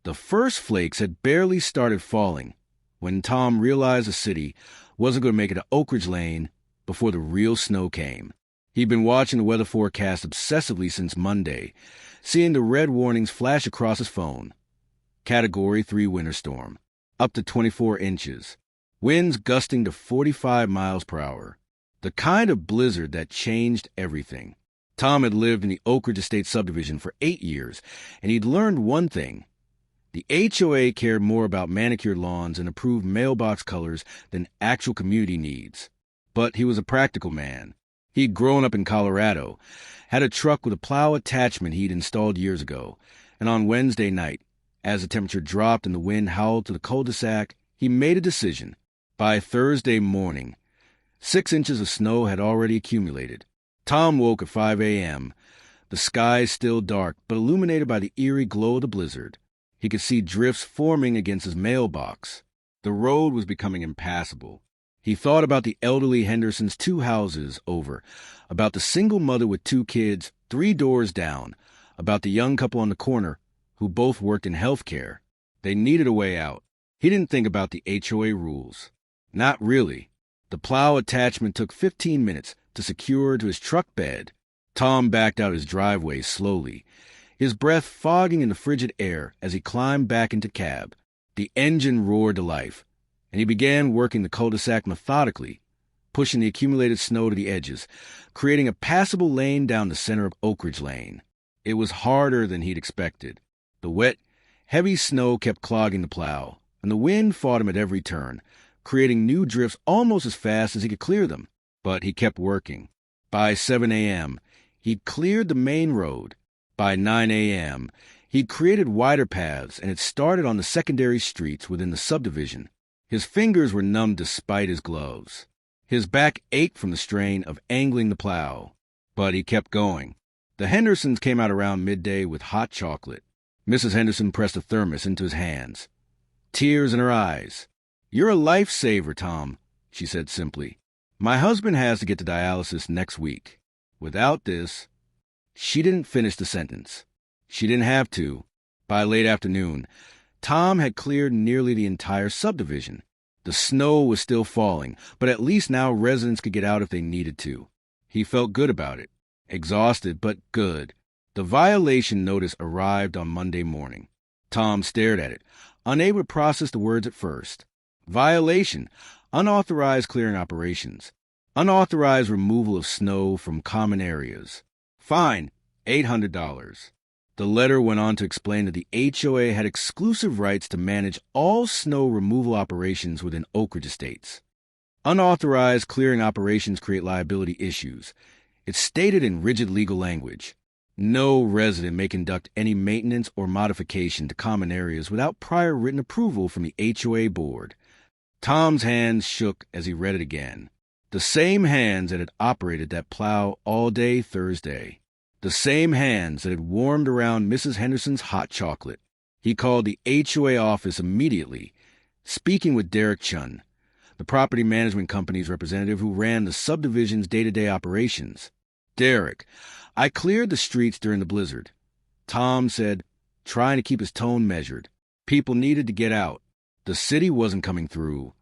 The first flakes had barely started falling when Tom realized the city wasn't going to make it to Oak Ridge Lane before the real snow came. He'd been watching the weather forecast obsessively since Monday, seeing the red warnings flash across his phone. Category 3 winter storm, up to 24 inches, winds gusting to 45 miles per hour. The kind of blizzard that changed everything. Tom had lived in the Oak Ridge Estate subdivision for 8 years, and he'd learned one thing. The HOA cared more about manicured lawns and approved mailbox colors than actual community needs. But he was a practical man. He'd grown up in Colorado, had a truck with a plow attachment he'd installed years ago, and on Wednesday night, as the temperature dropped and the wind howled to the cul-de-sac, he made a decision. By Thursday morning, 6 inches of snow had already accumulated. Tom woke at 5 a.m., the sky still dark but illuminated by the eerie glow of the blizzard. He could see drifts forming against his mailbox. The road was becoming impassable. He thought about the elderly Hendersons 2 houses over, about the single mother with 2 kids 3 doors down, about the young couple on the corner who both worked in healthcare. They needed a way out. He didn't think about the HOA rules. Not really. The plow attachment took 15 minutes to secure to his truck bed. Tom backed out his driveway slowly, his breath fogging in the frigid air as he climbed back into cab. The engine roared to life, and he began working the cul-de-sac methodically, pushing the accumulated snow to the edges, creating a passable lane down the center of Oak Ridge Lane. It was harder than he'd expected. The wet, heavy snow kept clogging the plow, and the wind fought him at every turn, creating new drifts almost as fast as he could clear them. But he kept working. By 7 a.m., he'd cleared the main road. By 9 a.m., he'd created wider paths and had started on the secondary streets within the subdivision. His fingers were numb despite his gloves. His back ached from the strain of angling the plow. But he kept going. The Hendersons came out around midday with hot chocolate. Mrs. Henderson pressed a thermos into his hands, tears in her eyes. "You're a lifesaver, Tom," she said simply. "My husband has to get to dialysis next week. Without this—" She didn't finish the sentence. She didn't have to. By late afternoon, Tom had cleared nearly the entire subdivision. The snow was still falling, but at least now residents could get out if they needed to. He felt good about it. Exhausted, but good. The violation notice arrived on Monday morning. Tom stared at it, unable to process the words at first. Violation: unauthorized clearing operations. Unauthorized removal of snow from common areas. Fine, $800. The letter went on to explain that the HOA had exclusive rights to manage all snow removal operations within Oak Ridge Estates. Unauthorized clearing operations create liability issues. It's stated in rigid legal language. No resident may conduct any maintenance or modification to common areas without prior written approval from the HOA board. Tom's hands shook as he read it again. The same hands that had operated that plow all day Thursday. The same hands that had warmed around Mrs. Henderson's hot chocolate. He called the HOA office immediately, speaking with Derek Chun, the property management company's representative who ran the subdivision's day-to-day operations. "Derek, I cleared the streets during the blizzard," Tom said, trying to keep his tone measured. People needed to get out. The city wasn't coming through.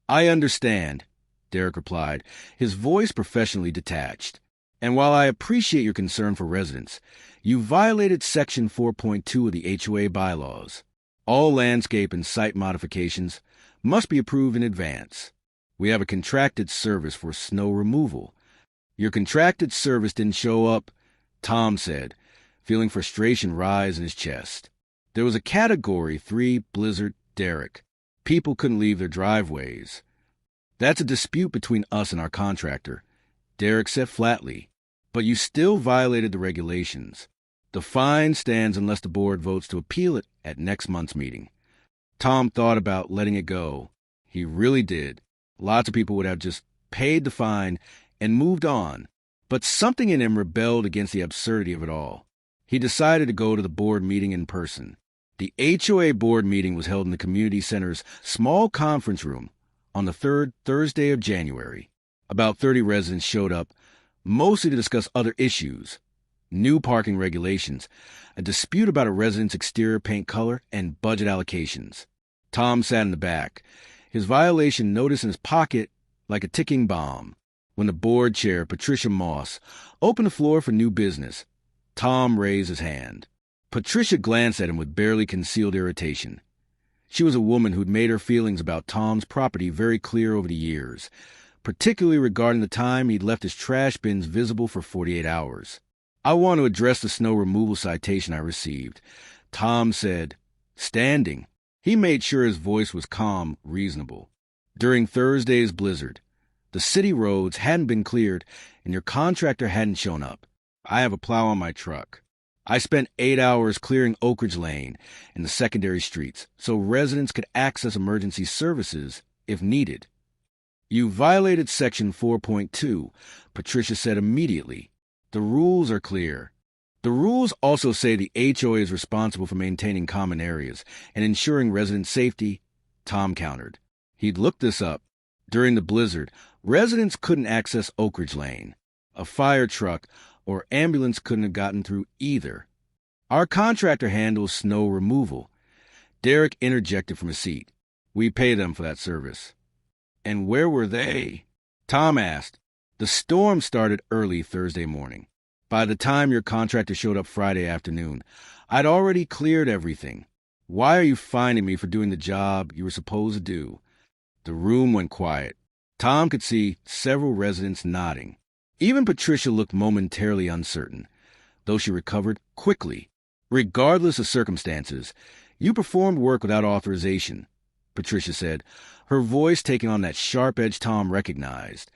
"I understand," Derek replied, his voice professionally detached. "And while I appreciate your concern for residents, you violated Section 4.2 of the HOA bylaws. All landscape and site modifications must be approved in advance. We have a contracted service for snow removal. Your contracted service didn't show up," Tom said, feeling frustration rise in his chest. There was a Category 3 blizzard, Derek. People couldn't leave their driveways. "That's a dispute between us and our contractor," Derek said flatly. "But you still violated the regulations. The fine stands unless the board votes to appeal it at next month's meeting." Tom thought about letting it go. He really did. Lots of people would have just paid the fine and moved on. But something in him rebelled against the absurdity of it all. He decided to go to the board meeting in person. The HOA board meeting was held in the community center's small conference room on the 3rd Thursday of January. About 30 residents showed up, mostly to discuss other issues. new parking regulations, a dispute about a resident's exterior paint color, and budget allocations. Tom sat in the back, his violation notice in his pocket like a ticking bomb. When the board chair, Patricia Moss, opened the floor for new business, Tom raised his hand. Patricia glanced at him with barely concealed irritation. She was a woman who'd made her feelings about Tom's property very clear over the years, particularly regarding the time he'd left his trash bins visible for 48 hours. "I want to address the snow removal citation I received," Tom said, standing. He made sure his voice was calm, reasonable. "During Thursday's blizzard, the city roads hadn't been cleared and your contractor hadn't shown up. I have a plow on my truck. I spent 8 hours clearing Oak Ridge Lane and the secondary streets so residents could access emergency services if needed." "You violated Section 4.2, Patricia said immediately. "The rules are clear. The rules also say the HOA is responsible for maintaining common areas and ensuring resident safety," Tom countered. He'd looked this up. During the blizzard, residents couldn't access Oak Ridge Lane. A fire truck or ambulance couldn't have gotten through either. "Our contractor handles snow removal," Derek interjected from his seat. "We pay them for that service." "And where were they?" Tom asked. "The storm started early Thursday morning. By the time your contractor showed up Friday afternoon, I'd already cleared everything. Why are you fining me for doing the job you were supposed to do?" The room went quiet. Tom could see several residents nodding. Even Patricia looked momentarily uncertain, though she recovered quickly. "Regardless of circumstances, you performed work without authorization," Patricia said, her voice taking on that sharp edge Tom recognized,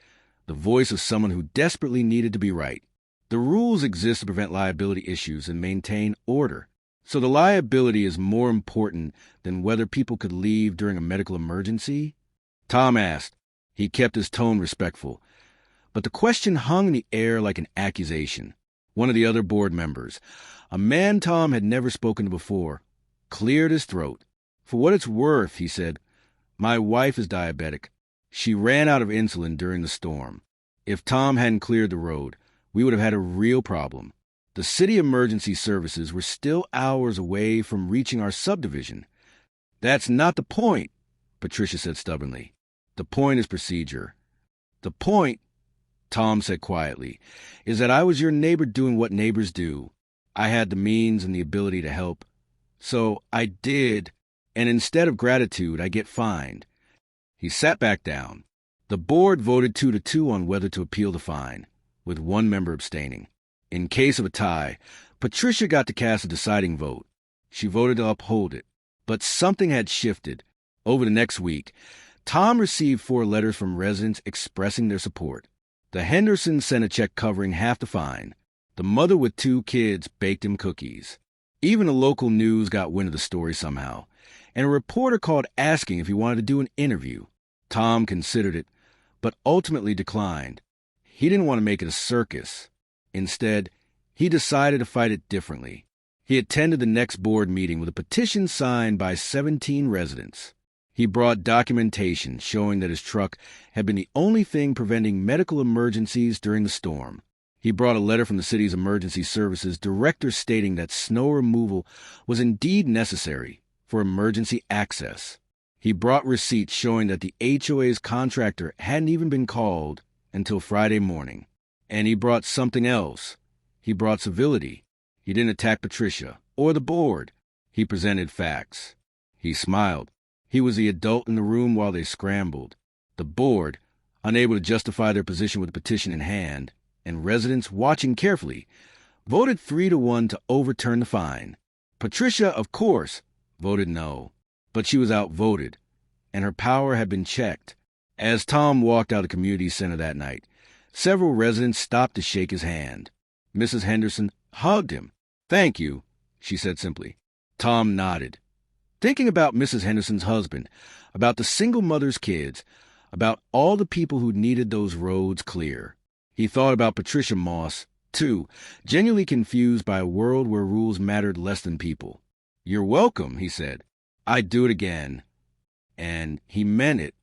the voice of someone who desperately needed to be right. "The rules exist to prevent liability issues and maintain order. So the liability is more important than whether people could leave during a medical emergency?" Tom asked. He kept his tone respectful, but the question hung in the air like an accusation. One of the other board members, a man Tom had never spoken to before, cleared his throat. "For what it's worth," he said, "my wife is diabetic. She ran out of insulin during the storm. If Tom hadn't cleared the road, we would have had a real problem. The city emergency services were still hours away from reaching our subdivision." "That's not the point," Patricia said stubbornly. "The point is procedure." "The point," Tom said quietly, "is that I was your neighbor doing what neighbors do. I had the means and the ability to help. So I did, and instead of gratitude, I get fined." He sat back down. The board voted 2-2 on whether to appeal the fine, with one member abstaining. In case of a tie, Patricia got to cast a deciding vote. She voted to uphold it. But something had shifted. Over the next week, Tom received 4 letters from residents expressing their support. The Hendersons sent a check covering half the fine. The mother with 2 kids baked him cookies. Even the local news got wind of the story somehow, and a reporter called asking if he wanted to do an interview. Tom considered it, but ultimately declined. He didn't want to make it a circus. Instead, he decided to fight it differently. He attended the next board meeting with a petition signed by 17 residents. He brought documentation showing that his truck had been the only thing preventing medical emergencies during the storm. He brought a letter from the city's emergency services director stating that snow removal was indeed necessary for emergency access. He brought receipts showing that the HOA's contractor hadn't even been called until Friday morning. And he brought something else. He brought civility. He didn't attack Patricia or the board. He presented facts. He smiled. He was the adult in the room while they scrambled. The board, unable to justify their position with the petition in hand, and residents watching carefully, voted 3-1 to overturn the fine. Patricia, of course, voted no, but she was outvoted, and her power had been checked. As Tom walked out of the community center that night, several residents stopped to shake his hand. Mrs. Henderson hugged him. "Thank you," she said simply. Tom nodded, thinking about Mrs. Henderson's husband, about the single mother's kids, about all the people who needed those roads clear. He thought about Patricia Moss, too, genuinely confused by a world where rules mattered less than people. "You're welcome," he said. "I'd do it again." And he meant it.